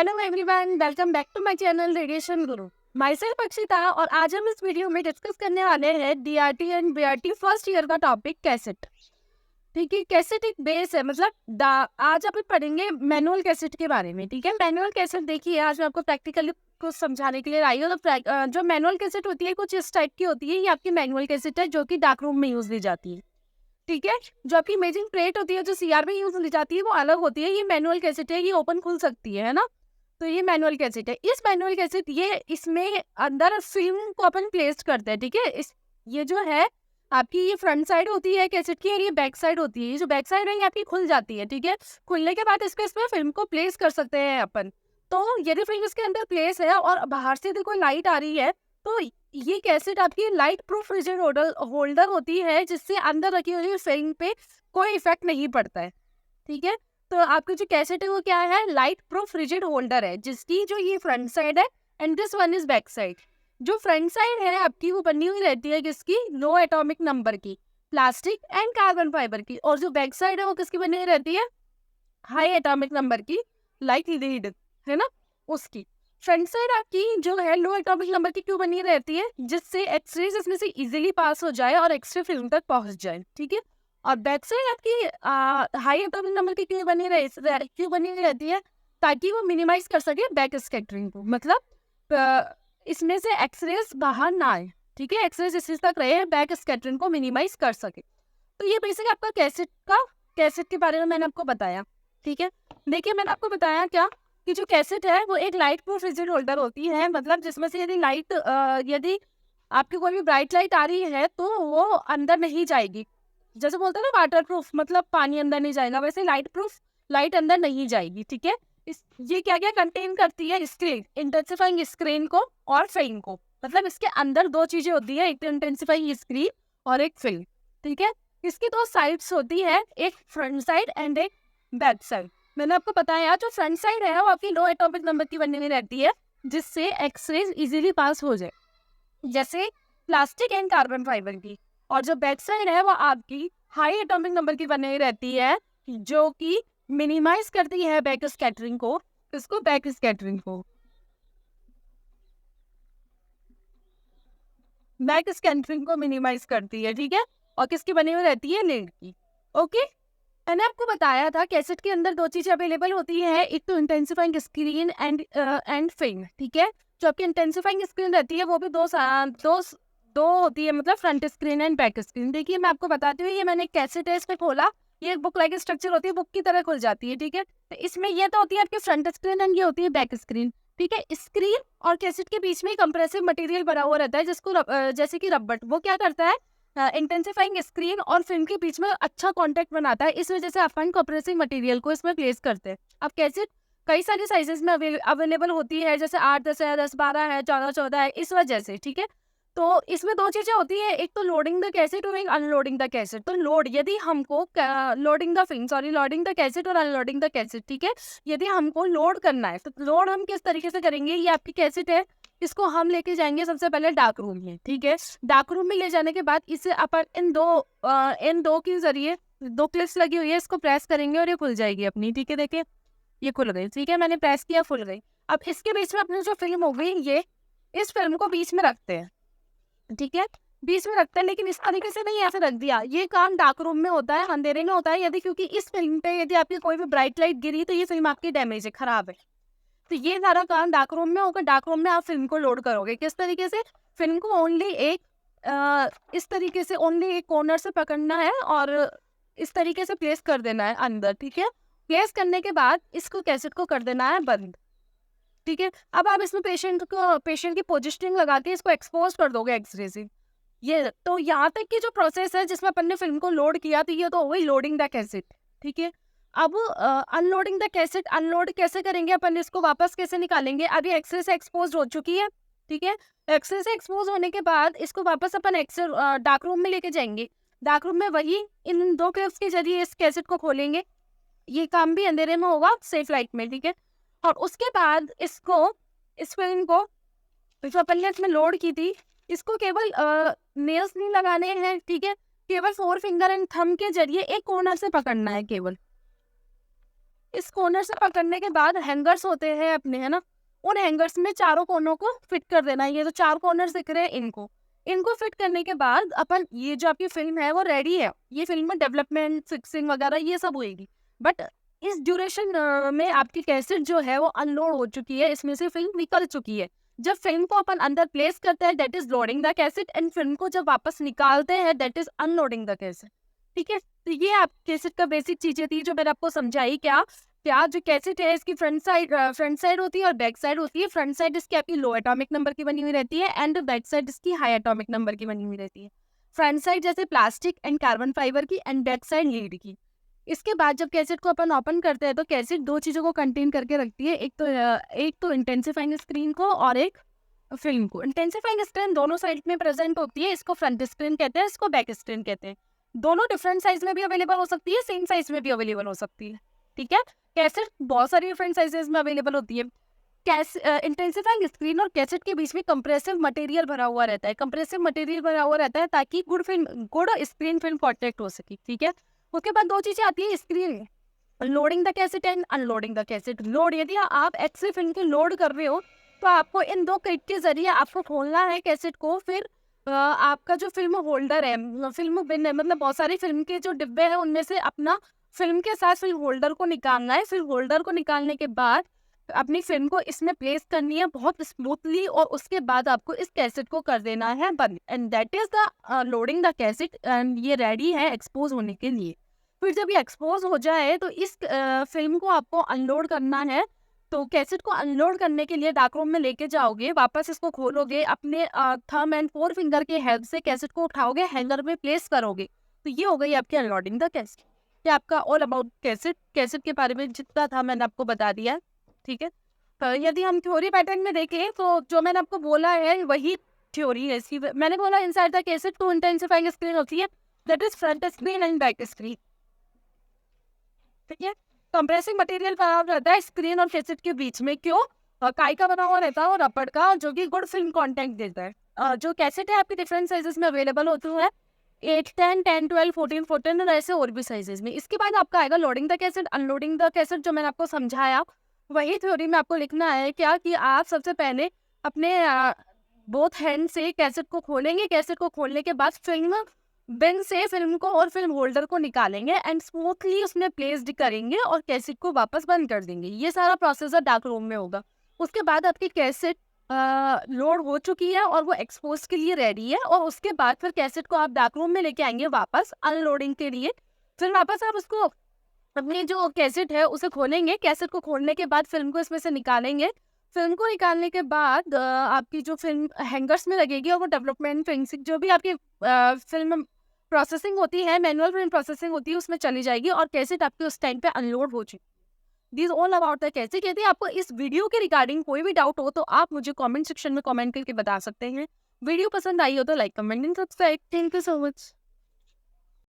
Hello everyone, welcome back to my channel radiation guru. My self Akshita और आज हम इस वीडियो में डिस्कस करने वाले हैं DRT and BRT first year का टॉपिक कैसेट। ठीक है, कैसेट एक बेस है, मतलब आज अपन पढ़ेंगे मैनुअल कैसेट के बारे में। ठीक है, मैनुअल कैसेट देखिए, आज मैं आपको प्रैक्टिकली कुछ समझाने के लिए आई हूँ। तो जो मैनुअल कैसेट होती है कुछ इस टाइप की होती है। ये आपकी मैनुअल कैसेट है जो कि डार्क रूम में यूज ली जाती है। ठीक है, जो आपकी इमेजिंग प्लेट होती है जो सीआर में यूज ली जाती है वो अलग होती है। ये मैनुअल कैसेट है, ये ओपन खुल सकती है ना। तो ये मैनुअल कैसेट है। इस मैनुअल कैसेट ये इसमें अंदर फिल्म को अपन प्लेस करते हैं। ठीक है, इस ये जो है आपकी ये फ्रंट साइड होती है कैसेट की और ये बैक साइड होती है। ये जो बैक साइड है ये आपकी खुल जाती है। ठीक है, खुलने के बाद इसमें फिल्म को प्लेस कर सकते हैं अपन। तो यदि फिल्म इसके अंदर प्लेस है और बाहर से कोई लाइट आ रही है तो ये कैसेट आपकी लाइट प्रूफ रिजिड होल्डर होती है, जिससे अंदर रखी हुई फिल्म पे कोई इफेक्ट नहीं पड़ता है। ठीक है, तो आपकी जो कैसेट है वो क्या है, लाइट प्रूफ रिजिड होल्डर है, जिसकी जो ये फ्रंट साइड है and this one is back side. जो फ्रंट साइड है आपकी वो बनी हुई रहती है किसकी, लो एटॉमिक नंबर की, प्लास्टिक एंड कार्बन फाइबर की। और जो बैक साइड है वो किसकी बनी हुई रहती है, हाई एटॉमिक नंबर की, लाइक लीड है ना उसकी। फ्रंट साइड आपकी जो है लो एटॉमिक नंबर की क्यों बनी रहती है, जिससे एक्सरेज इसमें से इजीली पास हो जाए और एक्सरे फिल्म तक पहुंच जाए। ठीक है, और बैक साइड आपकी हाई एटॉमिक नंबर की क्यों बनी रहती है, ताकि वो मिनिमाइज कर सके बैक स्कैटरिंग को। मतलब इसमें से एक्सरेज बाहर ना आए। ठीक है, एक्सरेज इसी तक रहे, बैक स्कैटरिंग को मिनिमाइज कर सके। तो ये बेसिक आपका कैसेट के बारे में मैंने आपको बताया। ठीक है, देखिए मैंने आपको बताया क्या कि जो कैसेट है वो एक लाइट प्रूफ रिजिड होल्डर होती है। मतलब जिसमें से यदि आपकी कोई भी ब्राइट लाइट आ रही है तो वो अंदर नहीं जाएगी। जैसे बोलते हैं ना वाटर प्रूफ, मतलब पानी अंदर नहीं जाएगा, वैसे लाइट प्रूफ लाइट अंदर नहीं जाएगी। ठीक है, ये क्या क्या कंटेन करती है, स्क्रीन, इंटेंसिफाइंग स्क्रीन को और फिल्म को। मतलब इसके अंदर दो चीजें होती है, एक तो इंटेंसिफाइंग स्क्रीन और एक फिल्म। ठीक है, इसकी दो साइड्स होती है, एक फ्रंट साइड एंड एक बैक साइड। मैंने आपको बताया जो फ्रंट साइड है वो आपकी लो एटॉमिक नंबर की बनी हुई रहती है, जिससे एक्सरेज इजीली पास हो जाए, जैसे प्लास्टिक एंड कार्बन फाइबर की। और जो बैक साइड है वो आपकी हाई एटॉमिक नंबर की बनी हुई रहती है, जो कि मिनिमाइज करती है बैक स्कैटरिंग को। इसको बैक स्कैटरिंग को मिनिमाइज करती है। ठीक है, और किसकी बनी हुई रहती है, लीड की। ओके, मैंने आपको बताया था कैसेट के अंदर दो चीजें अवेलेबल होती है, एक तो इंटेंसिफाइंग स्क्रीन एंड फिल्म। ठीक है, जो आपकी इंटेंसिफाइंग स्क्रीन रहती है वो भी दो होती है, मतलब front screen and back screen. देखिए मैं आपको बताती हूँ, ये मैंने कैसेट है, इसमें खोला, ये एक बुक लाइक स्ट्रक्चर होती है, बुक की तरह खुल जाती है। ठीक है, तो इसमें ये तो होती है आपकी फ्रंट स्क्रीन एंड ये होती है बैक स्क्रीन। ठीक है, स्क्रीन और कैसेट के बीच में कंप्रेसिव मटेरियल बना हुआ रहता है, जैसे कि रबर। वो क्या करता है, इंटेंसिफाइंग स्क्रीन और फिल्म के बीच में अच्छा कांटेक्ट बनाता है, इस वजह से अपन कंप्रेसिंग मटेरियल को इसमें प्लेस करते हैं। अब कैसेट कई सारे साइजेस में अवेलेबल होती है, जैसे 8-10 है, 10-12 है, 14-14 है, इस वजह से। ठीक है, तो इसमें दो चीजें होती है, एक तो लोडिंग द कैसेट और एक अनलोडिंग द कैसेट। तो यदि हमको लोडिंग द कैसेट और अनलोडिंग द कैसेट। ठीक है, यदि हमको लोड करना है तो लोड हम किस तरीके से करेंगे, ये आपकी कैसेट है, इसको हम लेके जाएंगे सबसे पहले डार्क रूम में। ठीक है, डार्क रूम में ले जाने के बाद इसे अपन इन दो के जरिए, दो क्लिप्स लगी हुई है, इसको प्रेस करेंगे और ये खुल जाएगी अपनी। ठीक है, देखिए ये खुल गई। ठीक है, मैंने प्रेस किया, खुल गई। अब इसके बीच में अपनी जो फिल्म हो गई, ये इस फिल्म को बीच में रखते हैं। ठीक है, बीच में रखते हैं, लेकिन इस तरीके से नहीं ऐसे रख दिया। ये काम डार्क रूम में होता है, अंधेरे में होता है, यदि क्योंकि इस फिल्म पे यदि आपकी कोई भी ब्राइट लाइट गिरी तो ये फिल्म आपकी डैमेज है, खराब है। तो ये सारा काम डार्क रूम में होगा। डार्क रूम में आप फिल्म को लोड करोगे किस तरीके से, फिल्म को ओनली इस तरीके से ओनली एक कॉर्नर से पकड़ना है और इस तरीके से प्लेस कर देना है अंदर। ठीक है, प्लेस करने के बाद इसको कैसेट को कर देना है बंद। ठीक है, अब आप इसमें पेशेंट की पोजिशनिंग लगा के इसको एक्सपोज कर दोगे एक्सरे से। ये तो यहाँ तक की जो प्रोसेस है जिसमें अपन ने फिल्म को लोड किया, तो ये तो हो गई लोडिंग द कैसेट। ठीक है, अब अनलोडिंग द कैसेट, अनलोड कैसे करेंगे अपन, इसको वापस कैसे निकालेंगे, अभी एक्सरे से एक्सपोज हो चुकी है। ठीक है, एक्सरे से एक्सपोज होने के बाद इसको वापस अपन डार्क रूम में लेके जाएंगे। डार्क रूम में वही इन दो क्लिप्स के जरिए इस कैसेट को खोलेंगे। ये काम भी अंधेरे में होगा, सेफ लाइट में। ठीक है, और उसके बाद इस फिल्म को जो अपन ने इसमें लोड की थी, इसको केवल नेल्स नहीं लगाने हैं। ठीक है, केवल 4 फिंगर एंड थंब के जरिए एक कॉर्नर से पकड़ना है केवल। इस कॉर्नर से पकड़ने के बाद हैंगर्स होते हैं अपने, है ना, उन हैंगर्स में चारों कोनों को फिट कर देना है। ये जो 4 कॉर्नर्स दिख रहे हैं इनको फिट करने के बाद अपन, ये जो आपकी फिल्म है वो रेडी है। ये फिल्म में डेवलपमेंट, फिक्सिंग वगैरह ये सब होएगी, बट इस ड्यूरेशन में आपकी कैसेट जो है वो अनलोड हो चुकी है, इसमें से फिल्म निकल चुकी है। जब फिल्म को अपन अंदर प्लेस करते हैं that is loading the cassette, and film को जब वापस निकालते हैं that is unloading the cassette. ठीक है, तो ये आप कैसेट का बेसिक चीजें थी जो मैंने आपको समझाई। क्या जो कैसेट है इसकी फ्रंट साइड होती है और बैक साइड होती है। फ्रंट साइड इसकी आपकी लो एटॉमिक नंबर की बनी हुई रहती है एंड बैक साइड इसकी हाई एटॉमिक नंबर की बनी हुई रहती है। फ्रंट साइड जैसे प्लास्टिक एंड कार्बन फाइबर की एंड बैक साइड लीड की। इसके बाद जब कैसेट को अपन ओपन करते हैं तो कैसेट 2 चीज़ों को कंटेन करके रखती है, एक तो इंटेंसिफाइंग स्क्रीन को और एक फिल्म को। इंटेंसिफाइंग स्क्रीन दोनों साइड में प्रेजेंट होती है, इसको फ्रंट स्क्रीन कहते हैं, इसको बैक स्क्रीन कहते हैं। दोनों डिफरेंट साइज में भी अवेलेबल हो सकती है, सेम साइज में भी अवेलेबल हो सकती है। ठीक है, कैसेट बहुत सारी डिफरेंट साइजेस में अवेलेबल होती है। इंटेंसिफाइंग स्क्रीन और कैसेट के बीच में कंप्रेसिव मटेरियल भरा हुआ रहता है। कंप्रेसिव मटेरियल भरा हुआ रहता है ताकि गुड स्क्रीन फिल्म कॉन्टेक्ट हो सके। ठीक है, उसके बाद 2 चीजें आती है screen, loading the cassette and unloading the cassette. Load, यदि आप एक्स फिल्म के लोड कर रहे हो तो आपको इन 2 क्लिक के जरिए आपको खोलना है कैसेट को। फिर आपका जो फिल्म होल्डर है, फिल्म बिन है, मतलब बहुत सारी फिल्म के जो डिब्बे हैं उनमें से अपना फिल्म के साथ फिल्म होल्डर को निकालना है। फिर होल्डर को निकालने के बाद अपनी फिल्म को इसमें प्लेस करनी है बहुत स्मूथली, और उसके बाद आपको इस कैसेट को कर देना है बंद, and that is the loading the cassette, and ये रेडी है एक्सपोज होने के लिए। फिर जब ये एक्सपोज हो जाए तो इस फिल्म को आपको अनलोड करना है। तो कैसेट को अनलोड करने के लिए डार्क रूम में लेके जाओगे, वापस इसको खोलोगे, अपने थंब एंड 4 फिंगर के हेल्प से कैसेट को उठाओगे, हैंगर में प्लेस करोगे, तो ये हो गई आपकी अनलोडिंग द कैसेट। ये आपका ऑल अबाउट कैसेट के बारे में जितना था मैंने आपको बता दिया। ठीक है, तो यदि हम थ्योरी पैटर्न में देखें तो जो मैंने आपको बोला है वही थ्योरी है इसकी। मैंने बोला inside the cassette 2 intensifying screen होती है, that is front screen and back screen. ठीक है, कंप्रेसिंग मटेरियल बना रहता है स्क्रीन और कैसेट के बीच में। क्यों? काई का बना हुआ रहता है और रबड़ का, जो कि गुड फिल्म कॉन्टेक्ट देता है। जो कैसेट है आपकी डिफरेंट साइजेस में अवेलेबल होती है, 8, 10, 10, 12, 14, 14 और ऐसे और भी साइजेस में। इसके बाद आपका आएगा loading the cassette, unloading the cassette, जो मैंने आपको समझाया वही थ्योरी में आपको लिखना है। क्या कि आप सबसे पहले अपने बोथ हैंड से कैसेट को खोलेंगे। कैसेट को खोलने के बाद फिल्म बिन से फिल्म को और फिल्म होल्डर को निकालेंगे एंड स्मूथली उसमें प्लेस्ड करेंगे और कैसेट को वापस बंद कर देंगे। ये सारा प्रोसेसर डार्क रूम में होगा। उसके बाद आपकी कैसेट लोड हो चुकी है और वो एक्सपोज के लिए रेडी है, और उसके बाद फिर कैसेट को आप डार्क रूम में लेके आएंगे वापस अनलोडिंग के लिए। फिर वापस आप उसको अपनी जो कैसेट है उसे खोलेंगे। कैसेट को खोलने के बाद फिल्म को इसमें से निकालेंगे। फिल्म को निकालने के बाद आपकी जो फिल्म हैंगर्स में लगेगी और वो डेवलपमेंट फिनिशिंग जो भी आपकी फिल्म प्रोसेसिंग होती है, मैनुअल फिल्म प्रोसेसिंग होती है, उसमें चली जाएगी और कैसेट आपकी उस टाइम पे अनलोड हो चुकी। This all about the cassette. यदि आपको इस वीडियो के रिगार्डिंग कोई भी डाउट हो तो आप मुझे कमेंट सेक्शन में कमेंट करके बता सकते हैं। वीडियो पसंद आई हो तो like, comment and subscribe. Thank you so much.